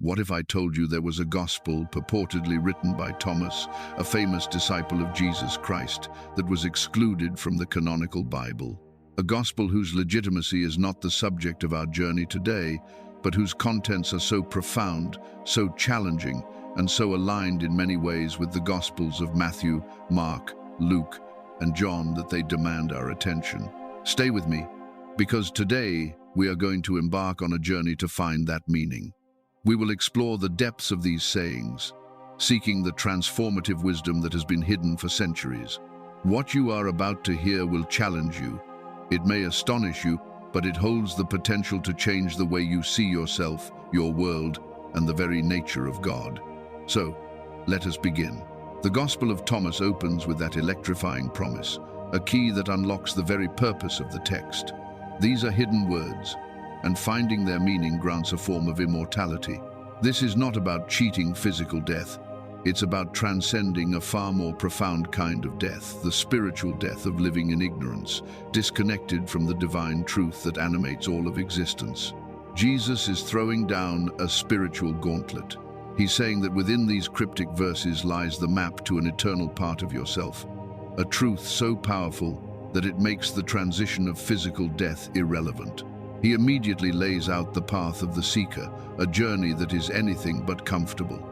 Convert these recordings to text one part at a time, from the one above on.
What if I told you there was a gospel purportedly written by Thomas, a famous disciple of Jesus Christ, that was excluded from the canonical Bible? A gospel whose legitimacy is not the subject of our journey today, but whose contents are so profound, so challenging, and so aligned in many ways with the Gospels of Matthew, Mark, Luke, and John that they demand our attention. Stay with me, because today we are going to embark on a journey to find that meaning. We will explore the depths of these sayings, seeking the transformative wisdom that has been hidden for centuries. What you are about to hear will challenge you. It may astonish you, but it holds the potential to change the way you see yourself, your world, and the very nature of God. So, let us begin. The Gospel of Thomas opens with that electrifying promise, a key that unlocks the very purpose of the text. These are hidden words, and finding their meaning grants a form of immortality. This is not about cheating physical death. It's about transcending a far more profound kind of death, the spiritual death of living in ignorance, disconnected from the divine truth that animates all of existence. Jesus is throwing down a spiritual gauntlet. He's saying that within these cryptic verses lies the map to an eternal part of yourself, a truth so powerful that it makes the transition of physical death irrelevant. He immediately lays out the path of the seeker, a journey that is anything but comfortable.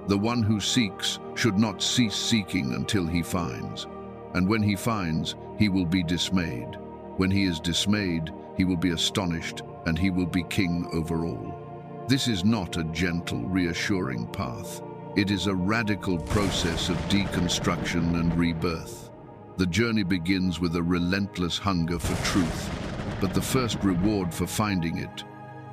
The one who seeks should not cease seeking until he finds. And when he finds, he will be dismayed. When he is dismayed, he will be astonished, and he will be king over all. This is not a gentle, reassuring path. It is a radical process of deconstruction and rebirth. The journey begins with a relentless hunger for truth, but the first reward for finding it,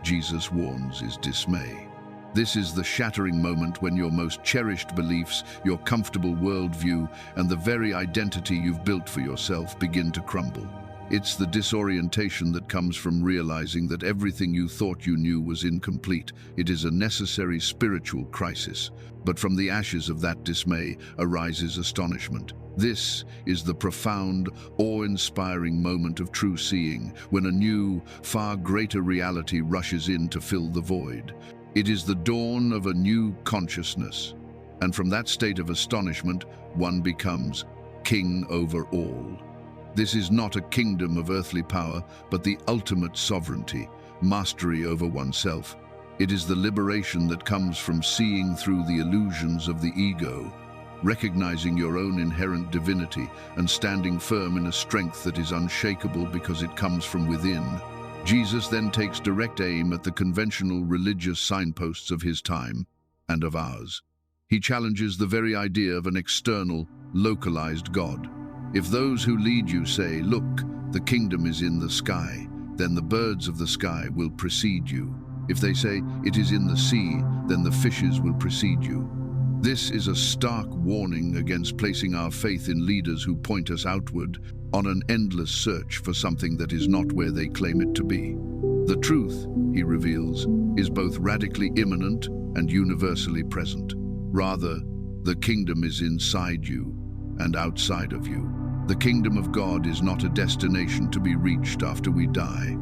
Jesus warns, is dismay. This is the shattering moment when your most cherished beliefs, your comfortable worldview, and the very identity you've built for yourself begin to crumble. It's the disorientation that comes from realizing that everything you thought you knew was incomplete. It is a necessary spiritual crisis, but from the ashes of that dismay arises astonishment. This is the profound, awe-inspiring moment of true seeing, when a new, far greater reality rushes in to fill the void. It is the dawn of a new consciousness, and from that state of astonishment, one becomes king over all. This is not a kingdom of earthly power, but the ultimate sovereignty, mastery over oneself. It is the liberation that comes from seeing through the illusions of the ego, recognizing your own inherent divinity and standing firm in a strength that is unshakable because it comes from within. Jesus then takes direct aim at the conventional religious signposts of his time and of ours. He challenges the very idea of an external, localized God. If those who lead you say, "Look, the kingdom is in the sky," then the birds of the sky will precede you. If they say, "It is in the sea," then the fishes will precede you. This is a stark warning against placing our faith in leaders who point us outward on an endless search for something that is not where they claim it to be. The truth, he reveals, is both radically immanent and universally present. Rather, the kingdom is inside you and outside of you. The kingdom of God is not a destination to be reached after we die.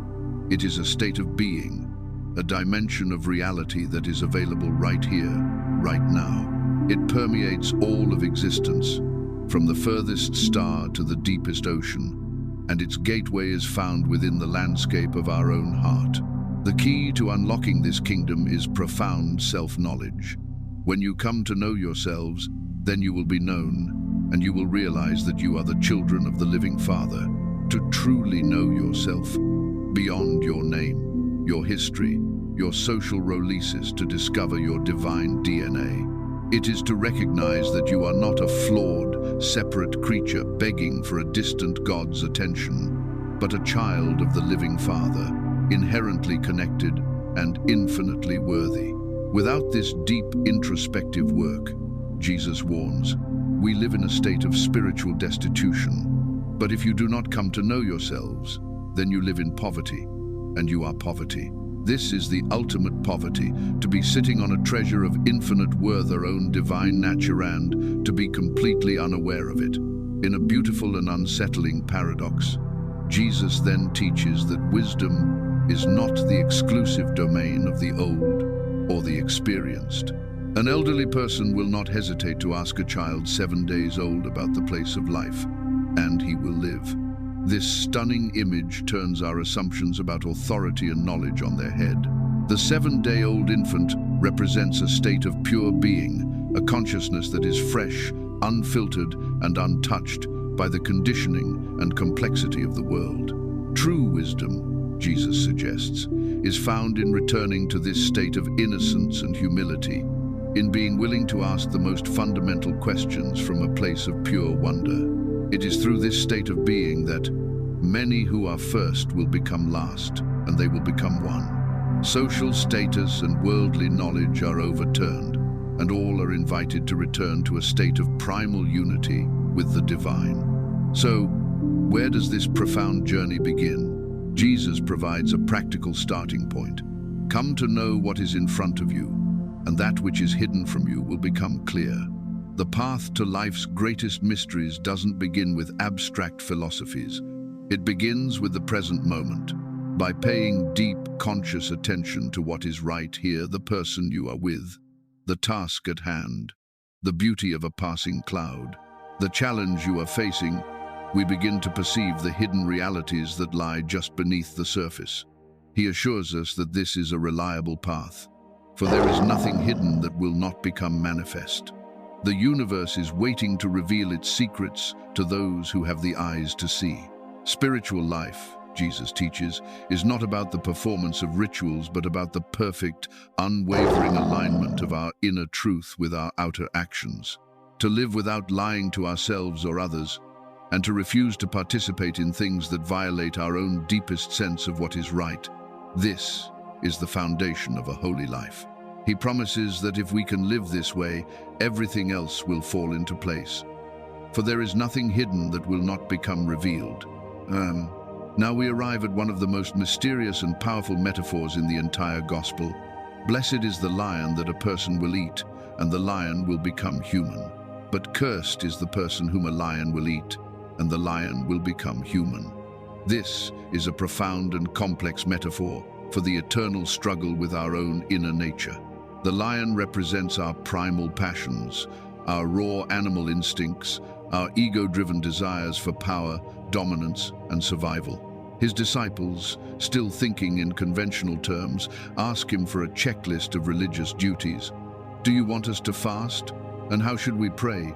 It is a state of being, a dimension of reality that is available right here, right now. It permeates all of existence, from the furthest star to the deepest ocean, and its gateway is found within the landscape of our own heart. The key to unlocking this kingdom is profound self-knowledge. When you come to know yourselves, then you will be known, and you will realize that you are the children of the living Father. To truly know yourself, beyond your name, your history, your social releases, to discover your divine DNA. It is to recognize that you are not a flawed, separate creature begging for a distant God's attention, but a child of the living Father, inherently connected and infinitely worthy. Without this deep introspective work, Jesus warns, we live in a state of spiritual destitution. But if you do not come to know yourselves, then you live in poverty, and you are poverty. This is the ultimate poverty, to be sitting on a treasure of infinite worth, our own divine nature, and to be completely unaware of it. In a beautiful and unsettling paradox, Jesus then teaches that wisdom is not the exclusive domain of the old, or the experienced. An elderly person will not hesitate to ask a child 7 days old about the place of life, and he will live. This stunning image turns our assumptions about authority and knowledge on their head. The 7-day-old infant represents a state of pure being, a consciousness that is fresh, unfiltered, and untouched by the conditioning and complexity of the world. True wisdom, Jesus suggests, is found in returning to this state of innocence and humility, in being willing to ask the most fundamental questions from a place of pure wonder. It is through this state of being that many who are first will become last, and they will become one. Social status and worldly knowledge are overturned, and all are invited to return to a state of primal unity with the divine. So, where does this profound journey begin? Jesus provides a practical starting point. Come to know what is in front of you, and that which is hidden from you will become clear. The path to life's greatest mysteries doesn't begin with abstract philosophies. It begins with the present moment, by paying deep, conscious attention to what is right here, the person you are with, the task at hand, the beauty of a passing cloud, the challenge you are facing. We begin to perceive the hidden realities that lie just beneath the surface. He assures us that this is a reliable path, for there is nothing hidden that will not become manifest. The universe is waiting to reveal its secrets to those who have the eyes to see. Spiritual life, Jesus teaches, is not about the performance of rituals, but about the perfect, unwavering alignment of our inner truth with our outer actions. To live without lying to ourselves or others, and to refuse to participate in things that violate our own deepest sense of what is right. This is the foundation of a holy life. He promises that if we can live this way, everything else will fall into place. For there is nothing hidden that will not become revealed. Now we arrive at one of the most mysterious and powerful metaphors in the entire gospel. Blessed is the lion that a person will eat, and the lion will become human. But cursed is the person whom a lion will eat, and the lion will become human. This is a profound and complex metaphor for the eternal struggle with our own inner nature. The lion represents our primal passions, our raw animal instincts, our ego-driven desires for power, dominance, and survival. His disciples, still thinking in conventional terms, ask him for a checklist of religious duties. Do you want us to fast? And how should we pray?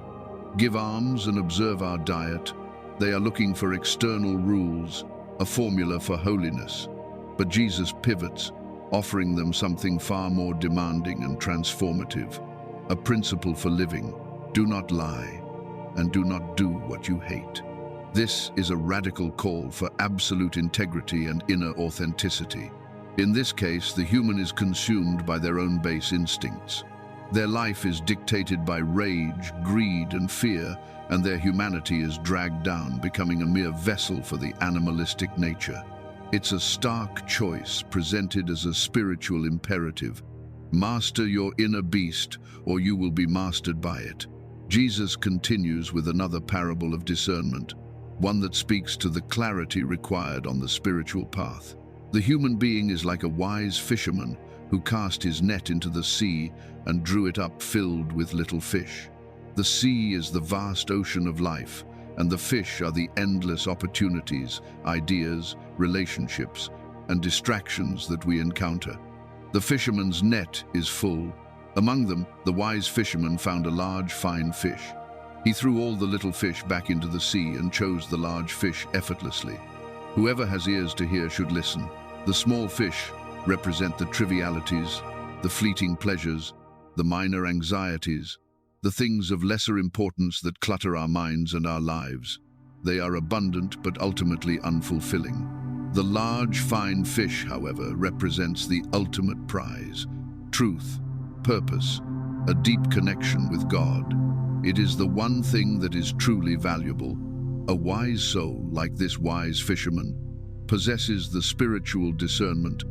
Give alms and observe our diet? They are looking for external rules, a formula for holiness. But Jesus pivots, offering them something far more demanding and transformative, a principle for living. Do not lie, and do not do what you hate. This is a radical call for absolute integrity and inner authenticity. In this case, the human is consumed by their own base instincts. Their life is dictated by rage, greed, and fear, and their humanity is dragged down, becoming a mere vessel for the animalistic nature. It's a stark choice presented as a spiritual imperative. Master your inner beast, or you will be mastered by it. Jesus continues with another parable of discernment, one that speaks to the clarity required on the spiritual path. The human being is like a wise fisherman who cast his net into the sea and drew it up filled with little fish. The sea is the vast ocean of life, and the fish are the endless opportunities, ideas, relationships, and distractions that we encounter. The fisherman's net is full. Among them, the wise fisherman found a large, fine fish. He threw all the little fish back into the sea and chose the large fish effortlessly. Whoever has ears to hear should listen. The small fish represent the trivialities, the fleeting pleasures, the minor anxieties, the things of lesser importance that clutter our minds and our lives. They are abundant but ultimately unfulfilling. The large, fine fish, however, represents the ultimate prize: truth, purpose, a deep connection with God. It is the one thing that is truly valuable. A wise soul, like this wise fisherman, possesses the spiritual discernment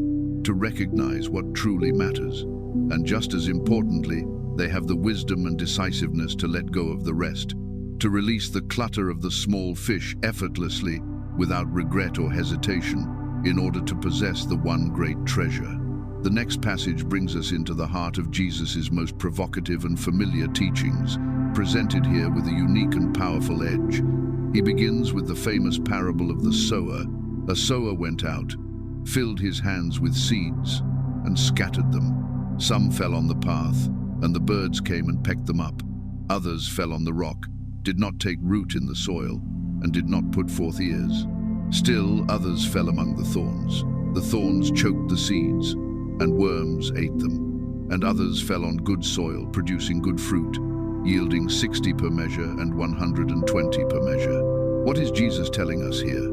to recognize what truly matters. And just as importantly, they have the wisdom and decisiveness to let go of the rest, to release the clutter of the small fish effortlessly, without regret or hesitation, in order to possess the one great treasure. The next passage brings us into the heart of Jesus' most provocative and familiar teachings, presented here with a unique and powerful edge. He begins with the famous parable of the sower. A sower went out, filled his hands with seeds, and scattered them. Some fell on the path, and the birds came and pecked them up. Others fell on the rock, did not take root in the soil, and did not put forth ears. Still others fell among the thorns. The thorns choked the seeds, and worms ate them. And others fell on good soil, producing good fruit, yielding 60 per measure and 120 per measure. What is Jesus telling us here?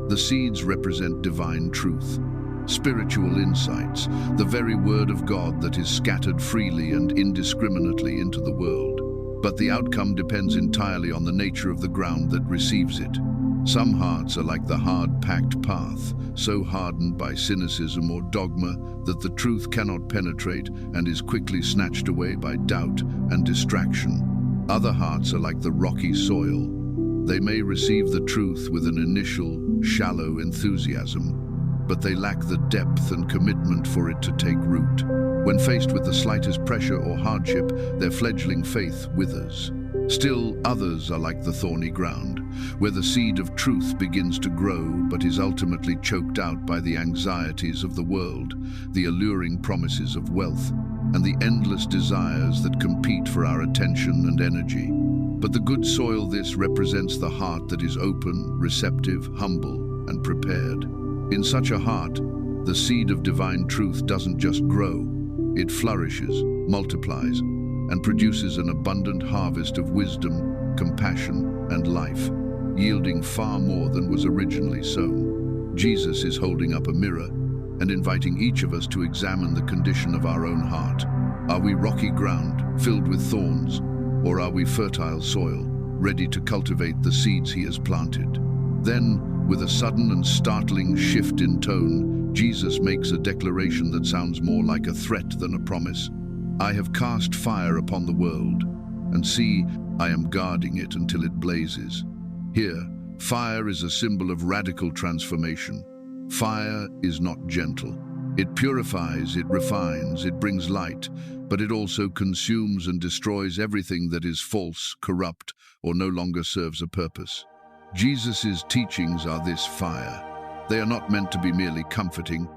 The seeds represent divine truth, spiritual insights, the very word of God that is scattered freely and indiscriminately into the world. But the outcome depends entirely on the nature of the ground that receives it. Some hearts are like the hard-packed path, so hardened by cynicism or dogma that the truth cannot penetrate and is quickly snatched away by doubt and distraction. Other hearts are like the rocky soil. They may receive the truth with an initial, shallow enthusiasm, but they lack the depth and commitment for it to take root. When faced with the slightest pressure or hardship, their fledgling faith withers. Still, others are like the thorny ground, where the seed of truth begins to grow but is ultimately choked out by the anxieties of the world, the alluring promises of wealth, and the endless desires that compete for our attention and energy. But the good soil, this represents the heart that is open, receptive, humble, and prepared. In such a heart, the seed of divine truth doesn't just grow, it flourishes, multiplies, and produces an abundant harvest of wisdom, compassion, and life, yielding far more than was originally sown. Jesus is holding up a mirror and inviting each of us to examine the condition of our own heart. Are we rocky ground, filled with thorns, or are we fertile soil, ready to cultivate the seeds he has planted? Then, with a sudden and startling shift in tone, Jesus makes a declaration that sounds more like a threat than a promise. I have cast fire upon the world, and see, I am guarding it until it blazes. Here, fire is a symbol of radical transformation. Fire is not gentle. It purifies, it refines, it brings light, but it also consumes and destroys everything that is false, corrupt, or no longer serves a purpose. Jesus' teachings are this fire. They are not meant to be merely comforting.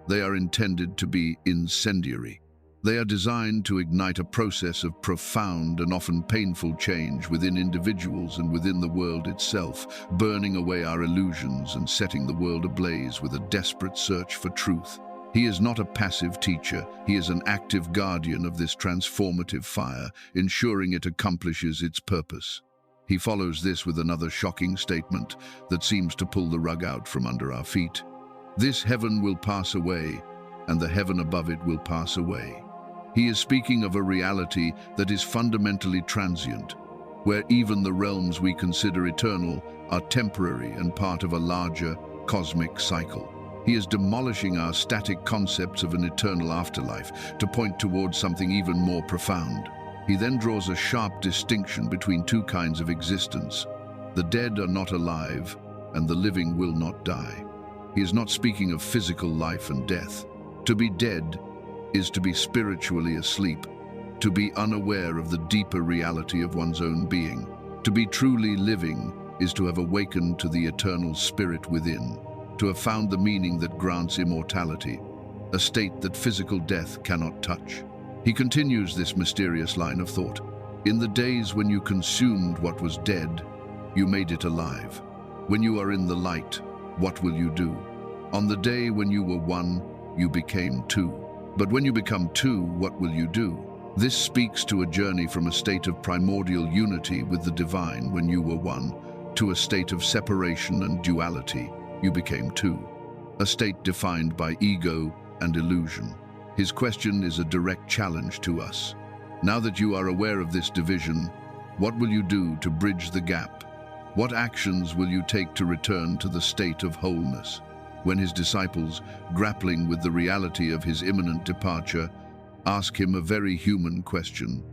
They are intended to be incendiary. They are designed to ignite a process of profound and often painful change within individuals and within the world itself, burning away our illusions and setting the world ablaze with a desperate search for truth. He is not a passive teacher, he is an active guardian of this transformative fire, ensuring it accomplishes its purpose. He follows this with another shocking statement that seems to pull the rug out from under our feet. This heaven will pass away, and the heaven above it will pass away. He is speaking of a reality that is fundamentally transient, where even the realms we consider eternal are temporary and part of a larger cosmic cycle. He is demolishing our static concepts of an eternal afterlife to point towards something even more profound. He then draws a sharp distinction between two kinds of existence. The dead are not alive, and the living will not die. He is not speaking of physical life and death. To be dead is to be spiritually asleep, to be unaware of the deeper reality of one's own being. To be truly living is to have awakened to the eternal spirit within, to have found the meaning that grants immortality, a state that physical death cannot touch. He continues this mysterious line of thought. In the days when you consumed what was dead, you made it alive. When you are in the light, what will you do? On the day when you were one, you became two. But when you become two, what will you do? This speaks to a journey from a state of primordial unity with the divine when you were one, to a state of separation and duality. You became two. A state defined by ego and illusion. His question is a direct challenge to us. Now that you are aware of this division, what will you do to bridge the gap? What actions will you take to return to the state of wholeness? When his disciples, grappling with the reality of his imminent departure, ask him a very human question.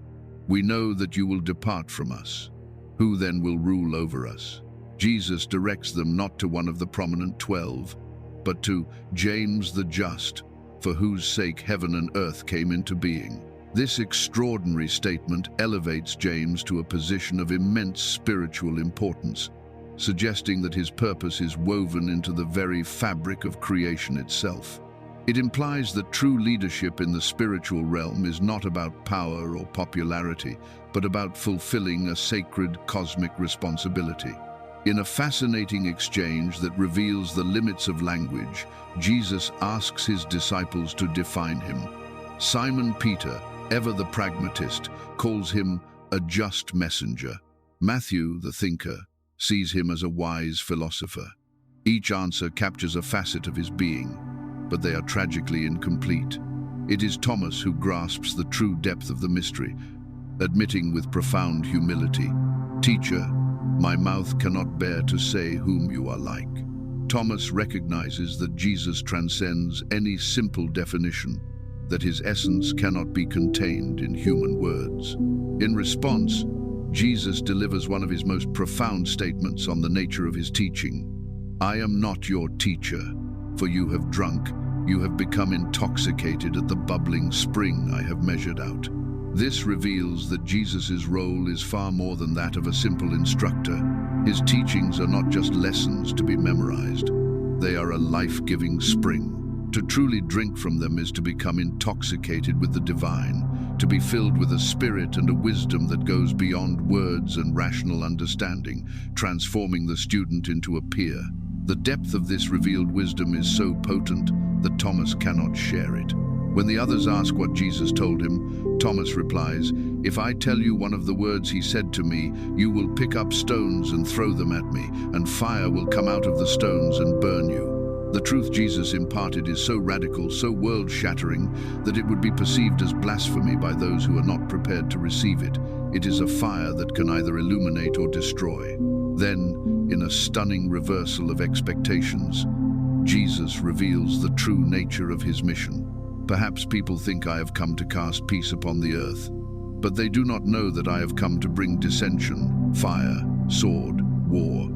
We know that you will depart from us. Who then will rule over us? Jesus directs them not to one of the prominent 12, but to James the Just, for whose sake heaven and earth came into being. This extraordinary statement elevates James to a position of immense spiritual importance, suggesting that his purpose is woven into the very fabric of creation itself. It implies that true leadership in the spiritual realm is not about power or popularity, but about fulfilling a sacred cosmic responsibility. In a fascinating exchange that reveals the limits of language, Jesus asks his disciples to define him. Simon Peter, ever the pragmatist, calls him a just messenger. Matthew, the thinker, sees him as a wise philosopher. Each answer captures a facet of his being, but they are tragically incomplete. It is Thomas who grasps the true depth of the mystery, admitting with profound humility, "Teacher, my mouth cannot bear to say whom you are like." Thomas recognizes that Jesus transcends any simple definition, that his essence cannot be contained in human words. In response, Jesus delivers one of his most profound statements on the nature of his teaching. "I am not your teacher, for you have drunk, you have become intoxicated at the bubbling spring I have measured out." This reveals that Jesus' role is far more than that of a simple instructor. His teachings are not just lessons to be memorized. They are a life-giving spring. To truly drink from them is to become intoxicated with the divine, to be filled with a spirit and a wisdom that goes beyond words and rational understanding, transforming the student into a peer. The depth of this revealed wisdom is so potent that Thomas cannot share it. When the others ask what Jesus told him, Thomas replies, "If I tell you one of the words he said to me, you will pick up stones and throw them at me, and fire will come out of the stones and burn you." The truth Jesus imparted is so radical, so world-shattering, that it would be perceived as blasphemy by those who are not prepared to receive it. It is a fire that can either illuminate or destroy. Then, in a stunning reversal of expectations, Jesus reveals the true nature of his mission. "Perhaps people think I have come to cast peace upon the earth, but they do not know that I have come to bring dissension, fire, sword, war."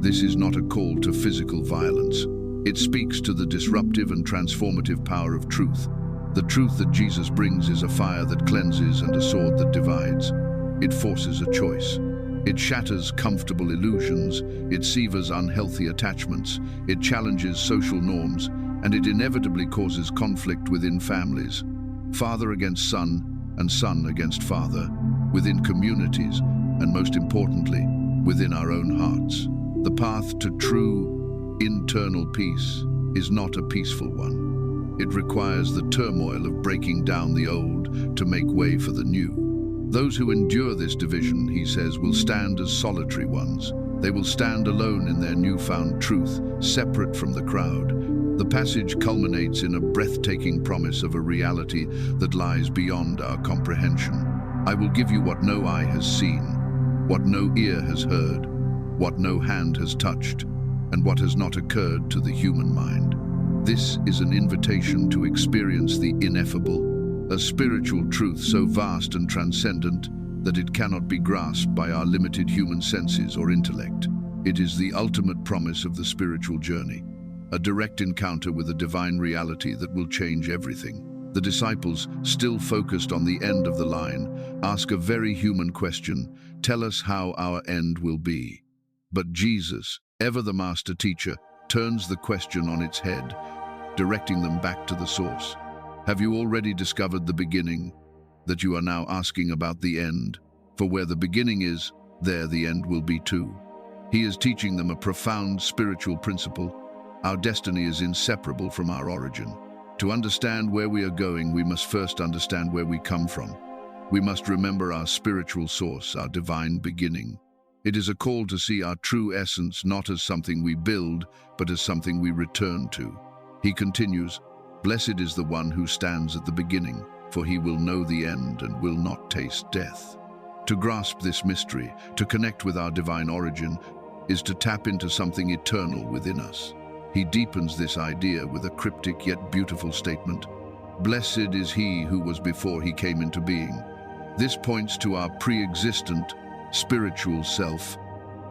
This is not a call to physical violence. It speaks to the disruptive and transformative power of truth. The truth that Jesus brings is a fire that cleanses and a sword that divides. It forces a choice. It shatters comfortable illusions, it severs unhealthy attachments, it challenges social norms, and it inevitably causes conflict within families. Father against son, and son against father, within communities, and most importantly, within our own hearts. The path to true internal peace is not a peaceful one. It requires the turmoil of breaking down the old to make way for the new. Those who endure this division, he says, will stand as solitary ones. They will stand alone in their newfound truth, separate from the crowd. The passage culminates in a breathtaking promise of a reality that lies beyond our comprehension. "I will give you what no eye has seen, what no ear has heard, what no hand has touched, and what has not occurred to the human mind." This is an invitation to experience the ineffable, a spiritual truth so vast and transcendent that it cannot be grasped by our limited human senses or intellect. It is the ultimate promise of the spiritual journey, a direct encounter with a divine reality that will change everything. The disciples, still focused on the end of the line, ask a very human question: "Tell us how our end will be." But Jesus, ever the master teacher, turns the question on its head, directing them back to the source. Have you already discovered the beginning, that you are now asking about the end? For where the beginning is, there the end will be too. He is teaching them a profound spiritual principle. Our destiny is inseparable from our origin. To understand where we are going, we must first understand where we come from. We must remember our spiritual source, our divine beginning. It is a call to see our true essence not as something we build, but as something we return to. He continues, "Blessed is the one who stands at the beginning, for he will know the end and will not taste death." To grasp this mystery, to connect with our divine origin, is to tap into something eternal within us. He deepens this idea with a cryptic yet beautiful statement: "Blessed is he who was before he came into being." This points to our pre-existent, spiritual self,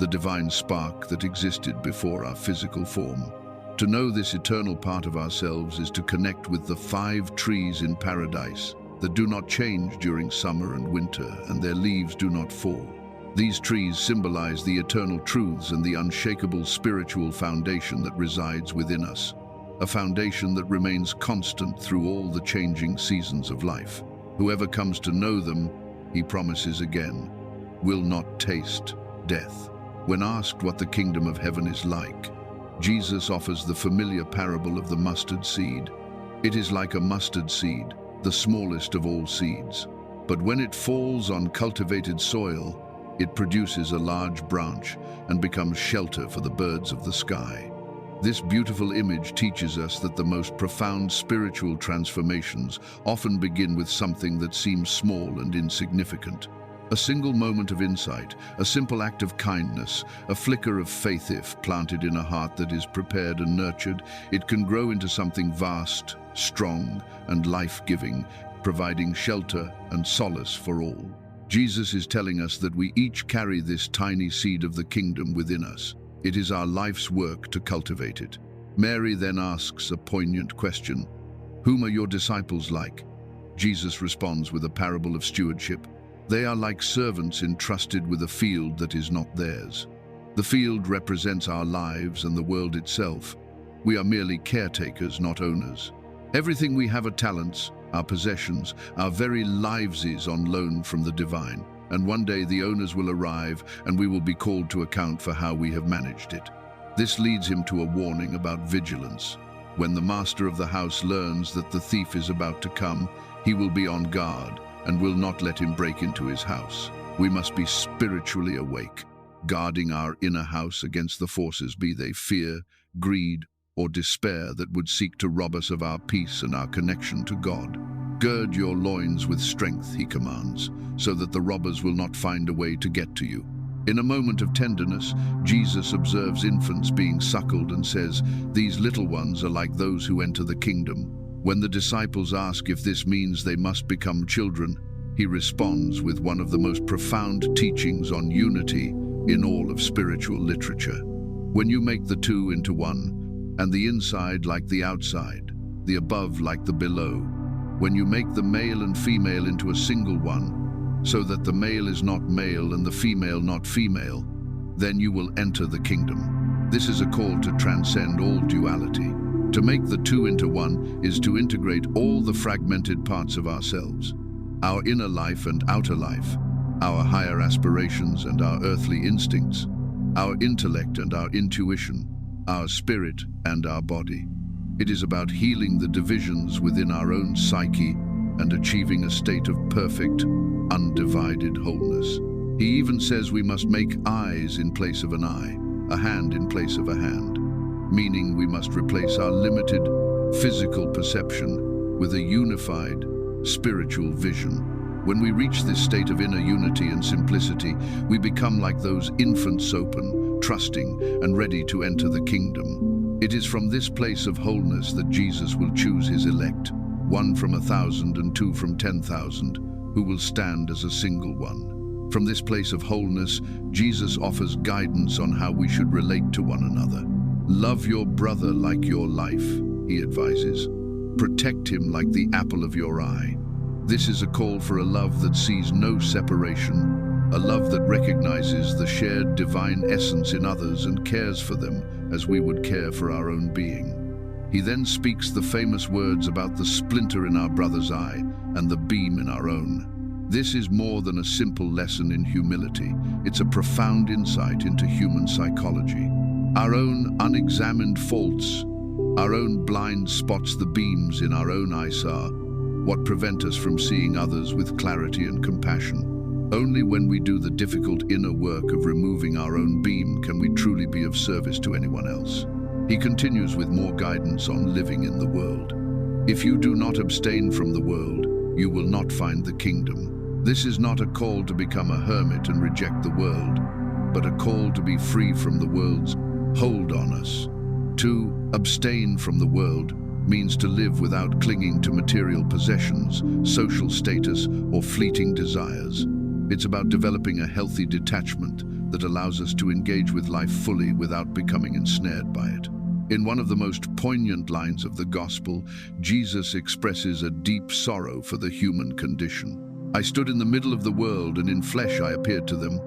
the divine spark that existed before our physical form. To know this eternal part of ourselves is to connect with the 5 trees in paradise that do not change during summer and winter, and their leaves do not fall. These trees symbolize the eternal truths and the unshakable spiritual foundation that resides within us, a foundation that remains constant through all the changing seasons of life. Whoever comes to know them, he promises again, will not taste death. When asked what the kingdom of heaven is like, Jesus offers the familiar parable of the mustard seed. It is like a mustard seed, the smallest of all seeds. But when it falls on cultivated soil, it produces a large branch and becomes shelter for the birds of the sky. This beautiful image teaches us that the most profound spiritual transformations often begin with something that seems small and insignificant. A single moment of insight, a simple act of kindness, a flicker of faith. If planted in a heart that is prepared and nurtured, it can grow into something vast, strong, and life-giving, providing shelter and solace for all. Jesus is telling us that we each carry this tiny seed of the kingdom within us. It is our life's work to cultivate it. Mary then asks a poignant question: "Whom are your disciples like?" Jesus responds with a parable of stewardship. They are like servants entrusted with a field that is not theirs. The field represents our lives and the world itself. We are merely caretakers, not owners. Everything we have are talents, our possessions, our very lives is on loan from the divine. And one day the owners will arrive and we will be called to account for how we have managed it. This leads him to a warning about vigilance. When the master of the house learns that the thief is about to come, he will be on guard and will not let him break into his house. We must be spiritually awake, guarding our inner house against the forces, be they fear, greed, or despair, that would seek to rob us of our peace and our connection to God. Gird your loins with strength, he commands, so that the robbers will not find a way to get to you. In a moment of tenderness, Jesus observes infants being suckled and says, "These little ones are like those who enter the kingdom." When the disciples ask if this means they must become children, he responds with one of the most profound teachings on unity in all of spiritual literature. When you make the two into one, and the inside like the outside, the above like the below, when you make the male and female into a single one, so that the male is not male and the female not female, then you will enter the kingdom. This is a call to transcend all duality. To make the two into one is to integrate all the fragmented parts of ourselves, our inner life and outer life, our higher aspirations and our earthly instincts, our intellect and our intuition, our spirit and our body. It is about healing the divisions within our own psyche and achieving a state of perfect, undivided wholeness. He even says we must make eyes in place of an eye, a hand in place of a hand, meaning we must replace our limited physical perception with a unified spiritual vision. When we reach this state of inner unity and simplicity, we become like those infants, open, trusting, and ready to enter the kingdom. It is from this place of wholeness that Jesus will choose his elect, one from 1,000 and two from 10,000, who will stand as a single one. From this place of wholeness, Jesus offers guidance on how we should relate to one another. Love your brother like your life, he advises. Protect him like the apple of your eye. This is a call for a love that sees no separation, a love that recognizes the shared divine essence in others and cares for them as we would care for our own being. He then speaks the famous words about the splinter in our brother's eye and the beam in our own. This is more than a simple lesson in humility. It's a profound insight into human psychology. Our own unexamined faults, our own blind spots, the beams in our own eyes are what prevent us from seeing others with clarity and compassion. Only when we do the difficult inner work of removing our own beam can we truly be of service to anyone else. He continues with more guidance on living in the world. If you do not abstain from the world, you will not find the kingdom. This is not a call to become a hermit and reject the world, but a call to be free from the world's hold on us. To abstain from the world means to live without clinging to material possessions, social status, or fleeting desires. It's about developing a healthy detachment that allows us to engage with life fully without becoming ensnared by it. In one of the most poignant lines of the Gospel, Jesus expresses a deep sorrow for the human condition. "I stood in the middle of the world, and in flesh I appeared to them.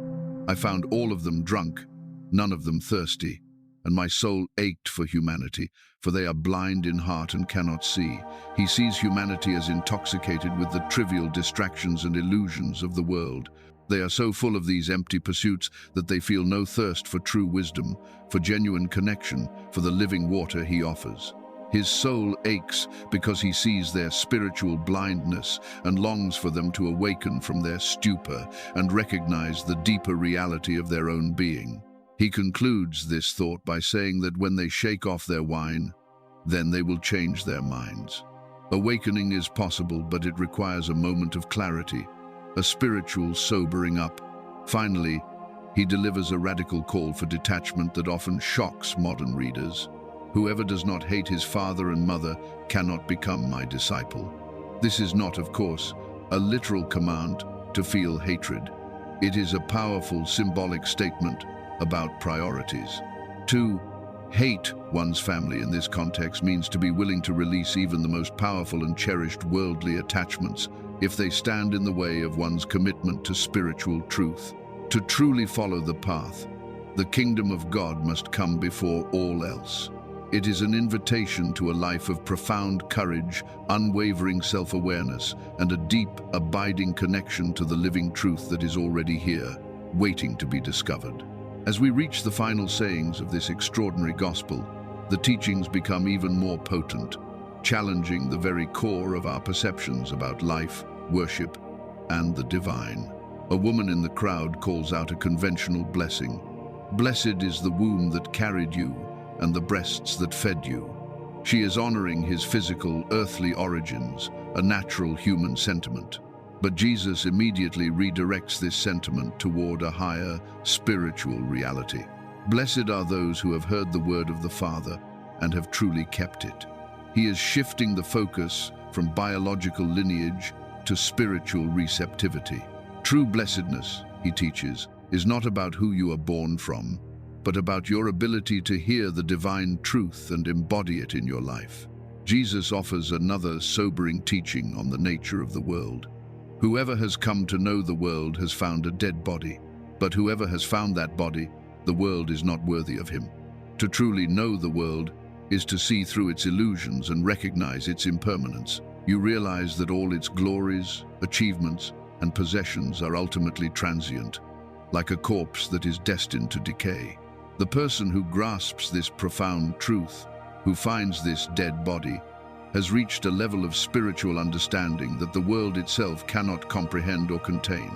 I found all of them drunk, none of them thirsty. And my soul ached for humanity, for they are blind in heart and cannot see." He sees humanity as intoxicated with the trivial distractions and illusions of the world. They are so full of these empty pursuits that they feel no thirst for true wisdom, for genuine connection, for the living water he offers. His soul aches because he sees their spiritual blindness and longs for them to awaken from their stupor and recognize the deeper reality of their own being. He concludes this thought by saying that when they shake off their wine, then they will change their minds. Awakening is possible, but it requires a moment of clarity, a spiritual sobering up. Finally, he delivers a radical call for detachment that often shocks modern readers. "Whoever does not hate his father and mother cannot become my disciple." This is not, of course, a literal command to feel hatred. It is a powerful symbolic statement about priorities. To hate one's family in this context means to be willing to release even the most powerful and cherished worldly attachments if they stand in the way of one's commitment to spiritual truth. To truly follow the path, the kingdom of God must come before all else. It is an invitation to a life of profound courage, unwavering self-awareness, and a deep, abiding connection to the living truth that is already here, waiting to be discovered. As we reach the final sayings of this extraordinary gospel, the teachings become even more potent, challenging the very core of our perceptions about life, worship, and the divine. A woman in the crowd calls out a conventional blessing. "Blessed is the womb that carried you, and the breasts that fed you." She is honoring his physical, earthly origins, a natural human sentiment. But Jesus immediately redirects this sentiment toward a higher, spiritual reality. "Blessed are those who have heard the word of the Father and have truly kept it." He is shifting the focus from biological lineage to spiritual receptivity. True blessedness, he teaches, is not about who you are born from, but about your ability to hear the divine truth and embody it in your life. Jesus offers another sobering teaching on the nature of the world. "Whoever has come to know the world has found a dead body, but whoever has found that body, the world is not worthy of him." To truly know the world is to see through its illusions and recognize its impermanence. You realize that all its glories, achievements, and possessions are ultimately transient, like a corpse that is destined to decay. The person who grasps this profound truth, who finds this dead body, has reached a level of spiritual understanding that the world itself cannot comprehend or contain.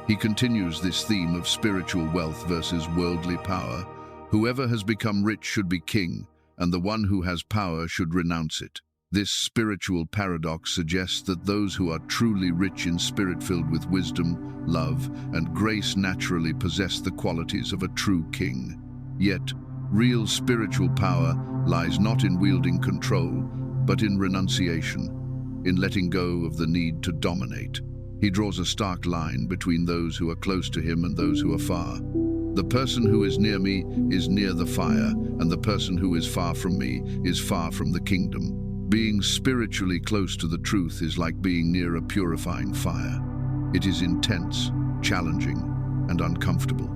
He continues this theme of spiritual wealth versus worldly power. Whoever has become rich should be king, and the one who has power should renounce it. This spiritual paradox suggests that those who are truly rich in spirit, filled with wisdom, love, and grace, naturally possess the qualities of a true king. Yet, real spiritual power lies not in wielding control, but in renunciation, in letting go of the need to dominate. He draws a stark line between those who are close to him and those who are far. "The person who is near me is near the fire, and the person who is far from me is far from the kingdom." Being spiritually close to the truth is like being near a purifying fire. It is intense, challenging, and uncomfortable.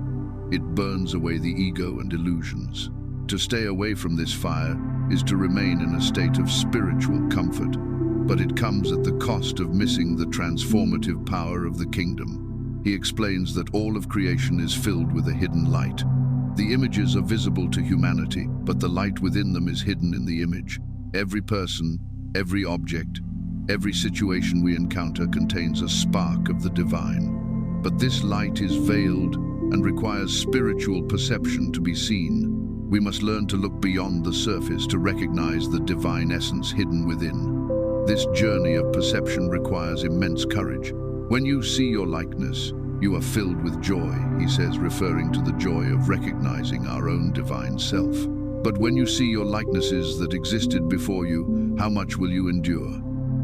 It burns away the ego and illusions. To stay away from this fire is to remain in a state of spiritual comfort, but it comes at the cost of missing the transformative power of the kingdom. He explains that all of creation is filled with a hidden light. The images are visible to humanity, but the light within them is hidden in the image. Every person, every object, every situation we encounter contains a spark of the divine. But this light is veiled and requires spiritual perception to be seen. We must learn to look beyond the surface to recognize the divine essence hidden within. This journey of perception requires immense courage. "When you see your likeness, you are filled with joy," he says, referring to the joy of recognizing our own divine self. "But when you see your likenesses that existed before you, how much will you endure?"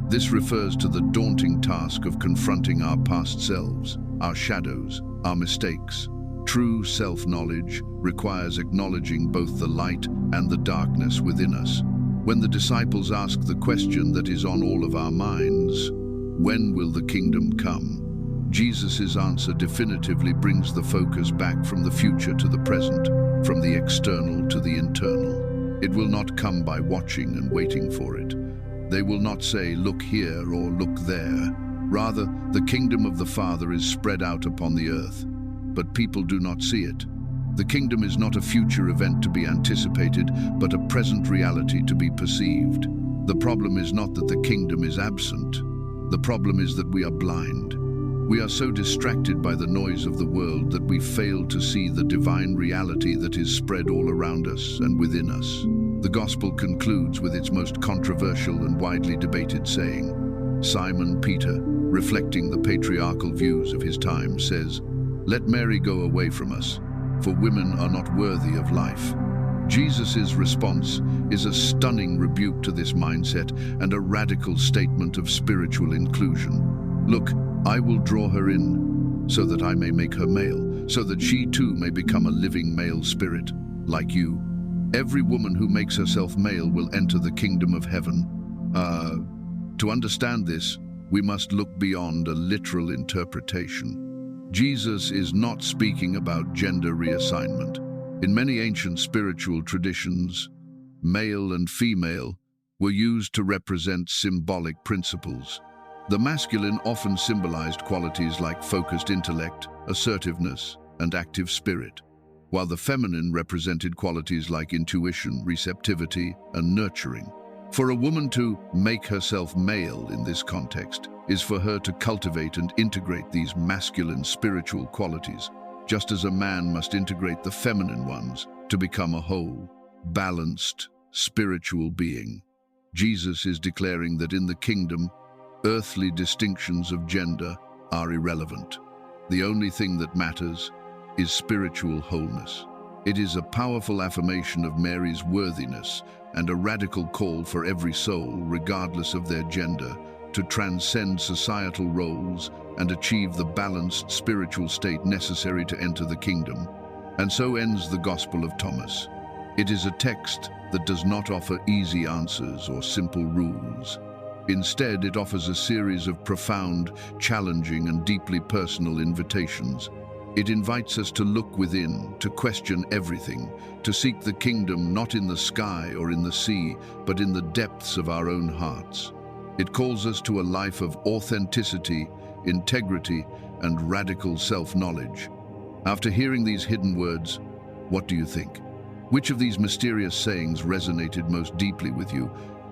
This refers to the daunting task of confronting our past selves, our shadows, our mistakes. True self-knowledge requires acknowledging both the light and the darkness within us. When the disciples ask the question that is on all of our minds, when will the kingdom come? Jesus' answer definitively brings the focus back from the future to the present, from the external to the internal. It will not come by watching and waiting for it. They will not say, look here or look there. Rather, the kingdom of the Father is spread out upon the earth, but people do not see it. The kingdom is not a future event to be anticipated, but a present reality to be perceived. The problem is not that the kingdom is absent. The problem is that we are blind. We are so distracted by the noise of the world that we fail to see the divine reality that is spread all around us and within us. The gospel concludes with its most controversial and widely debated saying. Simon Peter, reflecting the patriarchal views of his time, says, "Let Mary go away from us, for women are not worthy of life." Jesus' response is a stunning rebuke to this mindset and a radical statement of spiritual inclusion. Look, I will draw her in, so that I may make her male, so that she too may become a living male spirit, like you. Every woman who makes herself male will enter the kingdom of heaven. To understand this, we must look beyond a literal interpretation. Jesus is not speaking about gender reassignment. In many ancient spiritual traditions, male and female were used to represent symbolic principles. The masculine often symbolized qualities like focused intellect, assertiveness, and active spirit, while the feminine represented qualities like intuition, receptivity, and nurturing. For a woman to make herself male in this context is for her to cultivate and integrate these masculine spiritual qualities, just as a man must integrate the feminine ones to become a whole, balanced, spiritual being. Jesus is declaring that in the kingdom, earthly distinctions of gender are irrelevant. The only thing that matters is spiritual wholeness. It is a powerful affirmation of Mary's worthiness and a radical call for every soul, regardless of their gender, to transcend societal roles and achieve the balanced spiritual state necessary to enter the kingdom. And so ends the Gospel of Thomas. It is a text that does not offer easy answers or simple rules. Instead, it offers a series of profound, challenging, and deeply personal invitations. It invites us to look within, to question everything, to seek the kingdom not in the sky or in the sea, but in the depths of our own hearts. It calls us to a life of authenticity, integrity, and radical self-knowledge. After hearing these hidden words, what do you think? Which of these mysterious sayings resonated most deeply with you?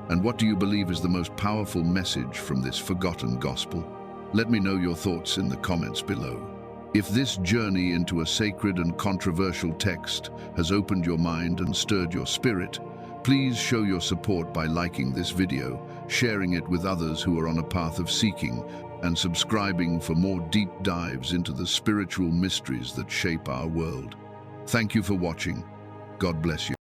And what do you believe is the most powerful message from this forgotten gospel? Let me know your thoughts in the comments below. If this journey into a sacred and controversial text has opened your mind and stirred your spirit, please show your support by liking this video, sharing it with others who are on a path of seeking, and subscribing for more deep dives into the spiritual mysteries that shape our world. Thank you for watching. God bless you.